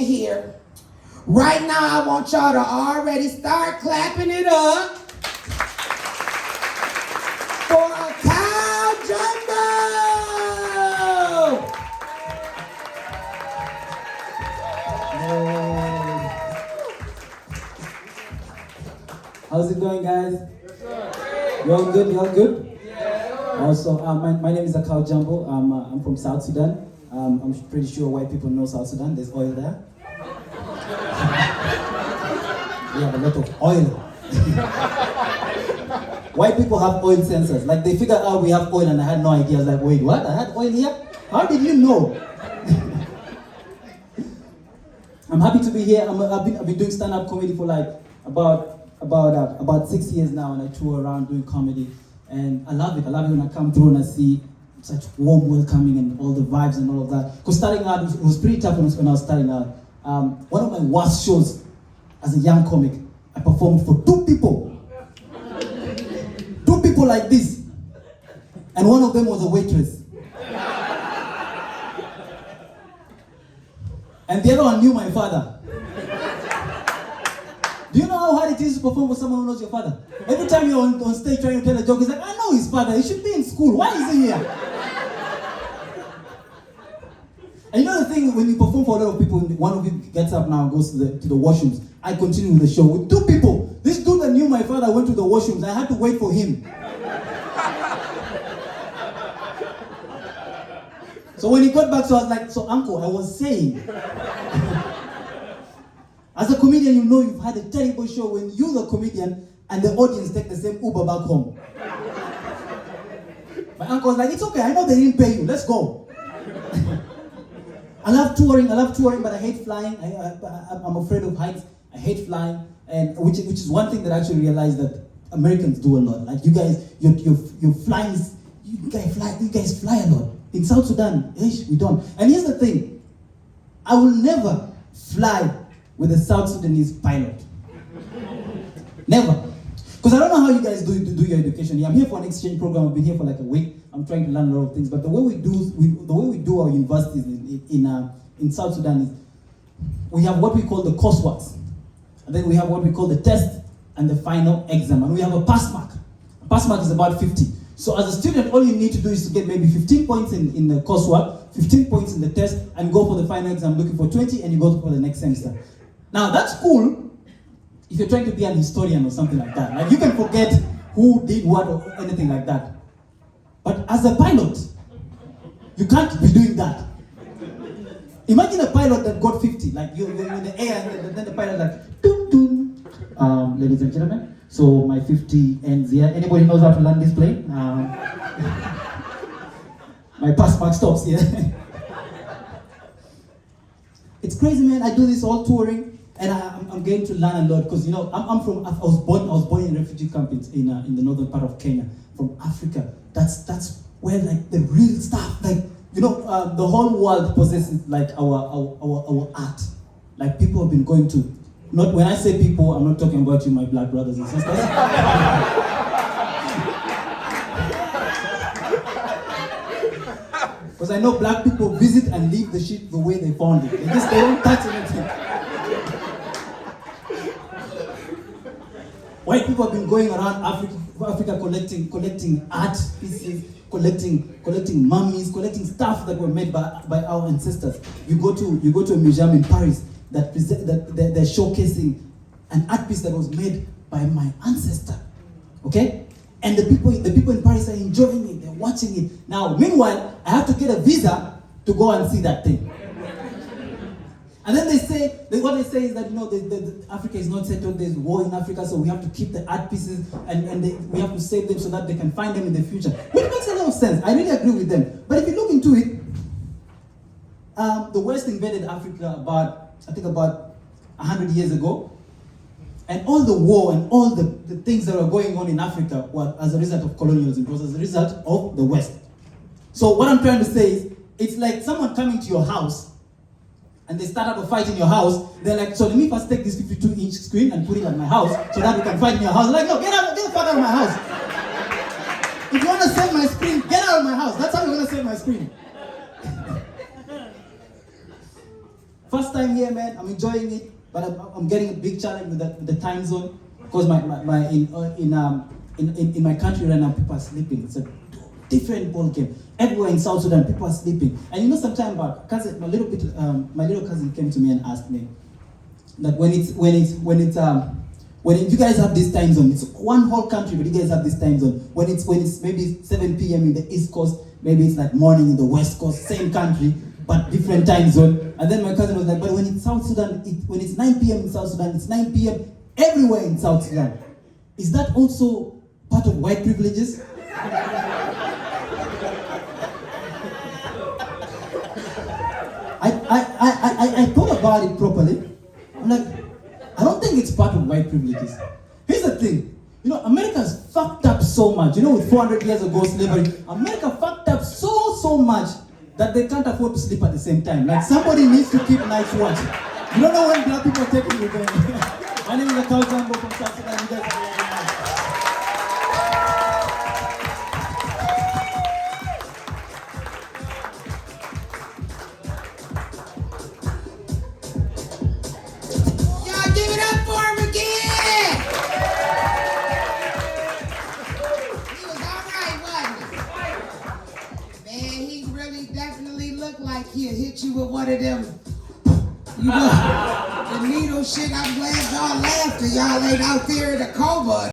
here. Right now, I want y'all to already start clapping it up for Akau Jambo. How's it going, guys? You all good? You all good? Also, my name is Akau Jambo. I'm from South Sudan. I'm pretty sure white people know South Sudan. There's oil there. We have a lot of oil. White people have oil sensors. Like, they figured out we have oil and I had no idea. I was like, wait, what? I had oil here? How did you know? I'm happy to be here. I've been doing stand-up comedy for like about 6 years now, and I tour around doing comedy. And I love it. I love it when I come through and I see such warm welcoming and all the vibes and all of that. Because starting out, it was pretty tough when I was starting out. One of my worst shows as a young comic, I performed for 2 people. 2 people like this. And one of them was a waitress. And the other one knew my father. Do you know how hard it is to perform for someone who knows your father? Every time you're on stage trying to tell a joke, he's like, I know his father, he should be in school, why is he here? And you know the thing, when you perform for a lot of people, one of you gets up now and goes to the washrooms. I continue with the show with 2 people. This dude that knew my father went to the washrooms. I had to wait for him. So when he got back, so I was like, so uncle, I was saying. As a comedian, you know you've had a terrible show when you're the comedian and the audience take the same Uber back home. My uncle was like, it's okay, I know they didn't pay you, let's go. I love touring, but I hate flying. I'm afraid of heights. I hate flying, and which is one thing that I actually realized that Americans do a lot. Like, you guys, you're flying, you guys fly a lot. In South Sudan, we don't. And here's the thing, I will never fly with a South Sudanese pilot. Never. Because I don't know how you guys do your education here. I'm here for an exchange program. I've been here for like a week. I'm trying to learn a lot of things. But the way we do our universities in South Sudan is we have what we call the courseworks. And then we have what we call the test and the final exam. And we have a pass mark. A pass mark is about 50. So as a student, all you need to do is to get maybe 15 points in the coursework, 15 points in the test, and go for the final exam looking for 20, and you go for the next semester. Now, that's cool if you're trying to be an historian or something like that. Like, you can forget who did what or anything like that. But as a pilot, you can't be doing that. Imagine a pilot that got 50, like you're in the air, and then the pilot like, doom, doom. Ladies and gentlemen, so my 50 ends here. Anybody knows how to land this plane? My pass mark stops here. It's crazy, man. I do this all touring. And I'm getting to learn a lot because, you know, I was born in a refugee camp in the northern part of Kenya, from Africa. That's where, like, the real stuff, like, you know, the whole world possesses like our art. Like, people have been going to, not when I say people, I'm not talking about you, my black brothers and sisters. Because I know black people visit and leave the shit the way they found it. They don't touch anything. White people have been going around Africa collecting art pieces, collecting mummies, collecting stuff that were made by our ancestors. You go to a museum in Paris that they're showcasing an art piece that was made by my ancestor. Okay? And the people in Paris are enjoying it, they're watching it. Now, meanwhile, I have to get a visa to go and see that thing. And then what they say is that, you know, Africa is not settled, there's war in Africa, so we have to keep the art pieces and we have to save them so that they can find them in the future. Which makes a lot of sense. I really agree with them. But if you look into it, the West invaded Africa about 100 years ago. And all the war and all the things that were going on in Africa were as a result of colonialism. It was as a result of the West. So what I'm trying to say is, it's like someone coming to your house and they start up a fight in your house. They're like, so let me first take this 52-inch screen and put it at my house so that we can fight in your house. Like, no, get the fuck out of my house. If you want to save my screen, get out of my house. That's how you want to save my screen. First time here, man. I'm enjoying it, but I'm getting a big challenge with the time zone because in my country right now, people are sleeping. It's a different ball game. Everywhere in South Sudan, people are sleeping. And you know, sometime back, my little cousin came to me and asked me that when you guys have this time zone, it's one whole country, but you guys have this time zone. When it's maybe 7 p.m. in the East Coast, maybe it's like morning in the West Coast, same country, but different time zone. And then my cousin was like, but when it's South Sudan, when it's 9 p.m. in South Sudan, it's 9 p.m. everywhere in South Sudan. Is that also part of white privileges? I thought about it properly. I'm like, I don't think it's part of white privileges. Here's the thing. You know, America's fucked up so much. You know, with 400 years ago slavery, America fucked up so much that they can't afford to sleep at the same time. Like, somebody needs to keep night watch. You don't know when black people are taking revenge. My name is Akau Jambo from South Sudan. You guys are very nice. Y'all give it up for him again. He was all right, wasn't he? Man, he really definitely looked like he'll hit you with one of them. You know, the needle shit. I'm glad y'all laughed and y'all ain't out there in the coma.